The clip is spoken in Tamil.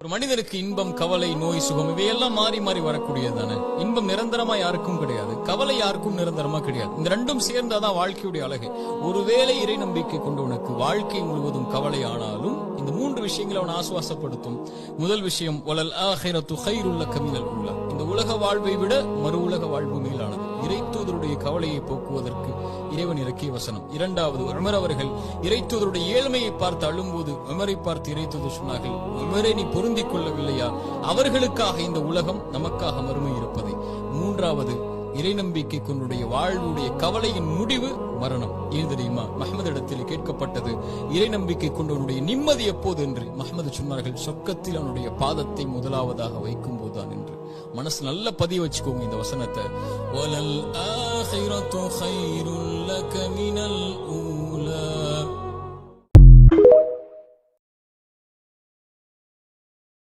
ஒரு மனிதனுக்கு இன்பம், கவலை, நோய், சுகம் இவையெல்லாம் மாறி மாறி வரக்கூடியது தானே. இன்பம் நிரந்தரமா யாருக்கும் கிடையாது, கவலை யாருக்கும் நிரந்தரமா கிடையாது. இந்த ரெண்டும் சேர்ந்தாதான் வாழ்க்கையுடைய அழகு. ஒருவேளை இறை நம்பிக்கை கொண்டவனுக்கு வாழ்க்கை முழுவதும் கவலை ஆனாலும் இந்த மூன்று விஷயங்களை அவன் ஆசுவாசப்படுத்தும். முதல் விஷயம், வலல் ஆஹிரத்து கைருல் லக மினல் ஊலா, இந்த உலக வாழ்வை விட மறு உலக வாழ்வு மேலானது. இறைத்தூதருடைய கவலையை போக்குவதற்கு இறைவன் இறக்கிய வசனம். இரண்டாவது, உமர் அவர்கள் இறைத்தூதருடைய ஏழ்மையை பார்த்து அழும்போது உமரை பார்த்து இறைத்தூதர் சொன்னார்கள், உமரே நீ பொருந்திக் கொள்ளவில்லையா அவர்களுக்காக இந்த உலகம் நமக்காக மறுமை இருப்பதை. மூன்றாவது, இறை நம்பிக்கை கொண்டுடைய வாழ்வுடைய கவலையின் முடிவு மரணம். ஏன் தெரியுமா? மஹ்மது இடத்தில் கேட்கப்பட்டது, இறை நம்பிக்கை கொண்டவனுடைய நிம்மதி எப்போது என்று. மஹ்மது சொன்னார்கள், சொர்க்கத்தில் அவனுடைய பாதத்தை முதலாவதாக வைக்கும் போதுதான் என்று. மனசு நல்ல பதிய வச்சுக்கோங்க இந்த வசனத்தை. வலல் ஆஹிரத்து கைருல் லக மினல்